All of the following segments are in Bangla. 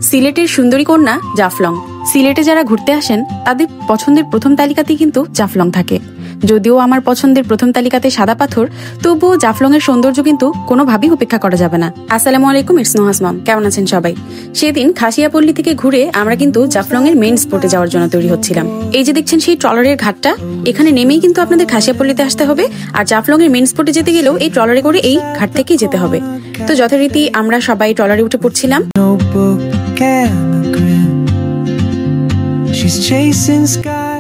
সিলেটের সুন্দরী কন্যা জাফলং। সিলেটে যারা ঘুরতে আসেন তাদের পছন্দের প্রথম তালিকাতেই কিন্তু জাফলং থাকে। যদিও আমার পছন্দের প্রথম তালিকাতে সাদা পাথর, তবুও জাফলং এর সৌন্দর্য কিন্তু কোনোভাবেই উপেক্ষা করা যাবে না। আসসালামু আলাইকুম, ইটস নুহাস মম। কেমন আছেন সবাই? সেদিন খাসিয়াপল্লী থেকে ঘুরে আমরা কিন্তু জাফলং এর মেইন স্পটে যাওয়ার জন্য তৈরি হচ্ছিলাম। এই যে দেখছেন সেই ট্রলারের ঘাটটা, এখানে নেমেই কিন্তু আপনাদের খাসিয়াপল্লীতে আসতে হবে। আর জাফলং এর মেইন স্পটে যেতে গেলেও এই ট্রলারে করে এই ঘাট থেকেই যেতে হবে। তো যথারীতি আমরা সবাই ট্রলারে উঠে পড়ছিলাম।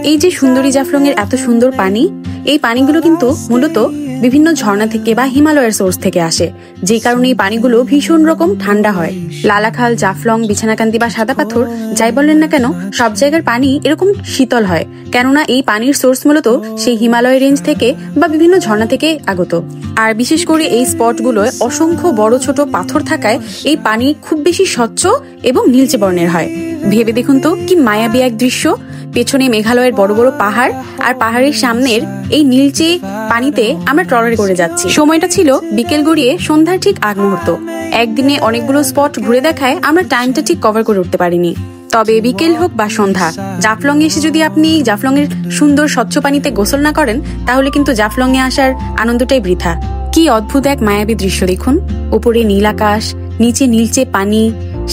এই যে সুন্দরী জাফলং এর এত সুন্দর পানি, এই পানিগুলো কিন্তু মূলত বিভিন্ন ঝর্ণা থেকে বা হিমালয়ের সোর্স থেকে আসে, যে কারণে এই পানিগুলো ভীষণ রকম ঠান্ডা হয়। লালাখাল, জাফলং, বিছানাকান্দি বা সাদা পাথর যাই বলেন না কেন, সব জায়গার পানি এরকম শীতল হয়, কেননা এই পানির সোর্স মূলত সেই হিমালয় রেঞ্জ থেকে বা বিভিন্ন ঝর্ণা থেকে আগত। আর বিশেষ করে এই স্পটগুলোয় অসংখ্য বড় ছোট পাথর থাকায় এই পানি খুব বেশি স্বচ্ছ এবং নীলচে বর্ণের হয়। ভেবে দেখুন তো কি মায়াবী এক দৃশ্য। পেছনে মেঘালয়ের বড় বড় পাহাড়, আর পাহাড়ের সামনের এই নীলচে পানিতে আমরা ট্রলারে করে যাচ্ছি। সময়টা ছিল বিকেল গড়িয়ে সন্ধ্যার ঠিক আগ মুহূর্ত। একদিনে অনেকগুলো স্পট ঘুরে দেখায় আমরা টাইমটা ঠিক কভার করে উঠতে পারিনি। তবে বিকেল হোক বা সন্ধ্যা, জাফলং এ এসে যদি আপনি জাফলং এর সুন্দর স্বচ্ছ পানিতে গোসল না করেন, তাহলে কিন্তু জাফলং এ আসার আনন্দটাই বৃথা। কি অদ্ভুত এক মায়াবী দৃশ্য দেখুন। উপরে নীল আকাশ, নিচে নীলচে পানি,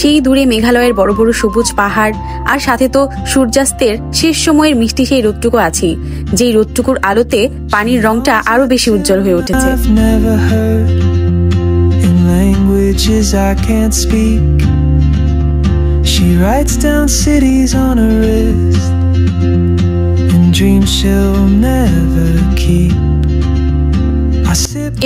সেই দূরে মেঘালয়ের বড় বড় সবুজ পাহাড়, আর সাথে তো সূর্যাস্তের শেষ সময়ের মিষ্টি সেই রোদটুকু আছেই, যেই রোদটুকুর আলোতে পানির রংটা আরো বেশি উজ্জ্বল হয়ে উঠেছে। She writes down cities on her wrist and dreams she'll never keep.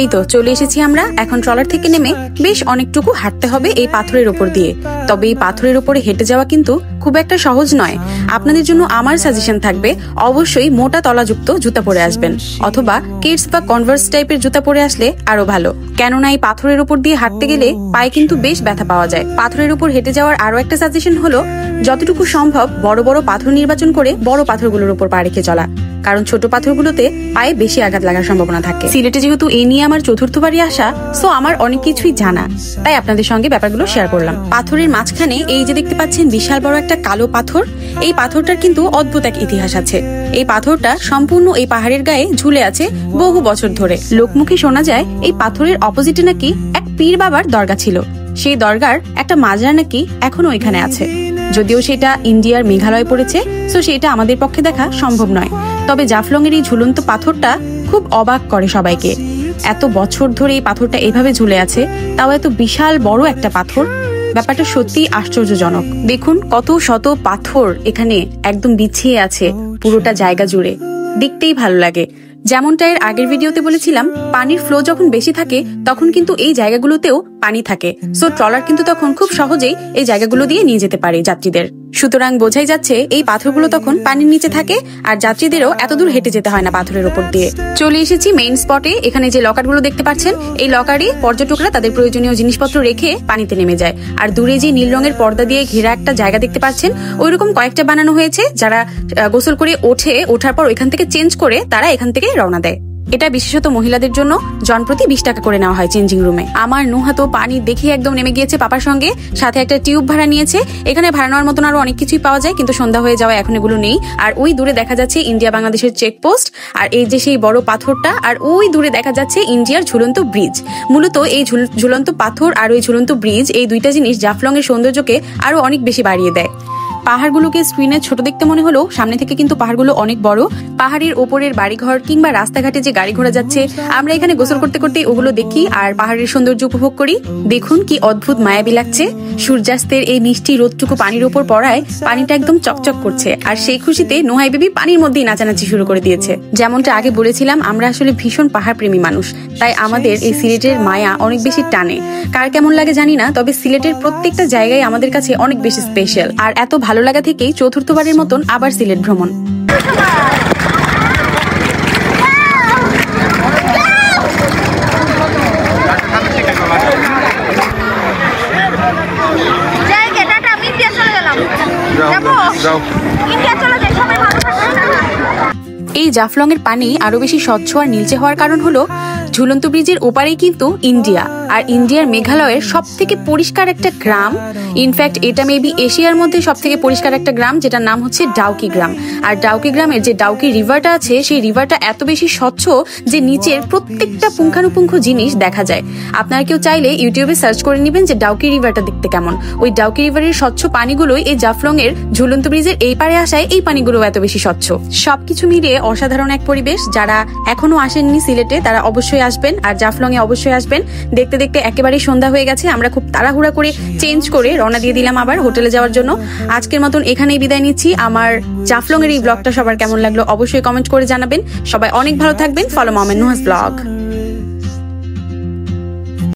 এই তো চলে এসেছি আমরা। এখন ট্রলার থেকে নেমে বেশ অনেকটুকু হাঁটতে হবে এই পাথরের উপর দিয়ে। তবে এই পাথরের উপরে হেঁটে যাওয়া কিন্তু খুব একটা সহজ নয়। আপনাদের জন্য আমার সাজেশন থাকবে, অবশ্যই মোটা তলাযুক্ত জুতা পরে আসবেন, অথবা কিডস বা কনভার্স টাইপের জুতা পরে আসলে আরো ভালো, কেননা এই পাথরের উপর দিয়ে হাঁটতে গেলে পায়ে কিন্তু বেশ ব্যথা পাওয়া যায়। পাথরের উপর হেঁটে যাওয়ার আরো একটা সাজেশন হলো, যতটুকু সম্ভব বড় বড় পাথর নির্বাচন করে বড় পাথরগুলোর উপর পা রেখে চলা, কারণ ছোট পাথরগুলোতে পায়ে বেশি আঘাত লাগার সম্ভাবনা থাকে। সিলেটে যেহেতু এই নিয়ে আমার চতুর্থবারই আসা, সো আমার অনেক কিছুই জানা, তাই আপনাদের সঙ্গে ব্যাপারগুলো শেয়ার করলাম। পাথরের মাঝখানে এই যে দেখতে পাচ্ছেন বিশাল বড় একটা কালো পাথর, এই পাথরটার কিন্তু অদ্ভুত এক ইতিহাস আছে। এই পাথরটা সম্পূর্ণ এই পাহাড়ের গায়ে ঝুলে আছে বহু বছর ধরে। লোকমুখে শোনা যায় এই পাথরের অপোজিটে নাকি এক পীর বাবার দরগা ছিল। সেই দরগার একটা মাজার নাকি এখনো এখানে আছে। যদিও সেটা ইন্ডিয়ার মেঘালয় পড়েছে, সো সেটা আমাদের পক্ষে দেখা সম্ভব নয়। তবে জাফলং এর এই ঝুলন্ত পাথরটা খুব অবাক করে সবাইকে। এত বছর ধরে এই পাথরটা এভাবে ঝুলে আছে, তাও এত বিশাল বড় একটা পাথর, ব্যাপারটা সত্যি আশ্চর্যজনক। দেখুন কত শত পাথর এখানে একদম বিছিয়ে আছে পুরোটা জায়গা জুড়ে, দেখতেই ভালো লাগে। যেমনটা এর আগের ভিডিওতে বলেছিলাম, পানির ফ্লো যখন বেশি থাকে তখন কিন্তু এই জায়গাগুলোতেও পানি থাকে, সো ট্রলার কিন্তু তখন খুব সহজেই এই জায়গাগুলো দিয়ে নিয়ে যেতে পারে যাত্রীদের। সুতরাং বোঝাই যাচ্ছে এই পাথরগুলো তখন পানির নিচে থাকে, আর যাত্রীদেরও এত দূর হেঁটে যেতে হয় না পাথরের উপর দিয়ে। চলে এসেছি মেইন স্পটে। এখানে যে লকারগুলো দেখতে পাচ্ছেন, এই লকারে পর্যটকরা তাদের প্রয়োজনীয় জিনিসপত্র রেখে পানিতে নেমে যায়। আর দূরে যে নীল রঙের পর্দা দিয়ে ঘেরা একটা জায়গা দেখতে পাচ্ছেন, ওইরকম কয়েকটা বানানো হয়েছে। যারা গোসল করে ওঠার পর ওইখান থেকে চেঞ্জ করে তারা এখান থেকে রওনা দেয়। এটা বিশেষত মহিলাদের জন্য জনপ্রতি 20 টাকা করে নেওয়া হয় চেঞ্জিং রুমে। আমার নুহা তো পানি দেখে একদম নেমে গিয়েছে পাপার সঙ্গে, সাথে একটা টিউব ভাড়া নিয়েছে। এখানে ভাড়া নেওয়ার মতন আরো অনেক কিছুই পাওয়া যায়, কিন্তু সন্ধ্যা হয়ে যাওয়া এখন এগুলো নেই। আর ওই দূরে দেখা যাচ্ছে ইন্ডিয়া বাংলাদেশের চেকপোস্ট, আর এই যে সেই বড় পাথরটা, আর ওই দূরে দেখা যাচ্ছে ইন্ডিয়ার ঝুলন্ত ব্রিজ। মূলত এই ঝুলন্ত পাথর আর ওই ঝুলন্ত ব্রিজ, এই দুইটা জিনিস জাফলং এর সৌন্দর্যকে আরো অনেক বেশি বাড়িয়ে দেয়। পাহাড়গুলোকে স্ক্রিনে ছোট দেখতে মনে হলেও সামনে থেকে কিন্তু পাহাড়গুলো অনেক বড়। পাহাড়ের ওপরের বাড়িঘর কিংবা রাস্তাঘাটে যে গাড়ি ঘোড়া যাচ্ছে, আমরা এখানে গোসল করতে করতে ওগুলো দেখি আর পাহাড়ের সৌন্দর্য উপভোগ করি। দেখুন কি অদ্ভুত মায়াবী লাগছে। সূর্যাস্তের এই মিষ্টি রোদটুকু পানির উপর পড়ায় পানিটা একদম চকচক করছে, আর সেই খুশিতে নোহাই বেবি পানির মধ্যেই নাচানাচি শুরু করে দিয়েছে। যেমনটা আগে বলেছিলাম, আমরা আসলে ভীষণ পাহাড় প্রেমী মানুষ, তাই আমাদের এই সিলেটের মায়া অনেক বেশি টানে। কার কেমন লাগে জানি না, তবে সিলেটের প্রত্যেকটা জায়গায় আমাদের কাছে অনেক বেশি স্পেশাল। আর এত ভালো লাগা থেকেই চতুর্থবারের মতন আবার সিলেট ভ্রমণ। এই জাফলং এর পানি আরো বেশি স্বচ্ছ আর নীলচে হওয়ার কারণ হলো ঝুলন্ত ব্রিজের ওপারেই কিন্তু ইন্ডিয়া, আর ইন্ডিয়ার মেঘালয়ের সব থেকে পরিষ্কার একটা গ্রাম, ইনফ্যাক্ট এটা মেবি এশিয়ার মধ্যে সব থেকে পরিষ্কার একটা গ্রাম, যেটার নাম হচ্ছে ডাউকি গ্রাম। আর ডাউকি গ্রামের যে ডাউকি রিভারটা আছে, সেই রিভারটা এত বেশি স্বচ্ছ যে নিচের প্রত্যেকটা পুঙ্খানুপুঙ্খ জিনিস দেখা যায়। আপনারা কেউ চাইলে ইউটিউবে সার্চ করে নেবেন যে ডাউকি রিভারটা দেখতে কেমন। ওই ডাউকি রিভারের স্বচ্ছ পানিগুলোই এই জাফলং এর ঝুলন্ত ব্রিজের এই পারে আসায় এই পানিগুলো এত বেশি স্বচ্ছ। সবকিছু মিলিয়ে অসাধারণ এক পরিবেশ। যারা এখনো আসেননি সিলেটে তারা অবশ্যই আসবেন, আর জাফলং এ অবশ্যই আসবেন। দেখতে দেখতে একেবারেই সন্ধ্যা হয়ে গেছে, আমরা খুব তাড়াহুড়া করে চেঞ্জ করে রওনা দিয়ে দিলাম আবার হোটেলে যাওয়ার জন্য। আজকের মতন এখানেই বিদায় নিচ্ছি। আমার জাফলং এর এই ব্লগটা সবার কেমন লাগলো অবশ্যই কমেন্ট করে জানাবেন। সবাই অনেক ভালো থাকবেন। Follow mom and Nuha's blog.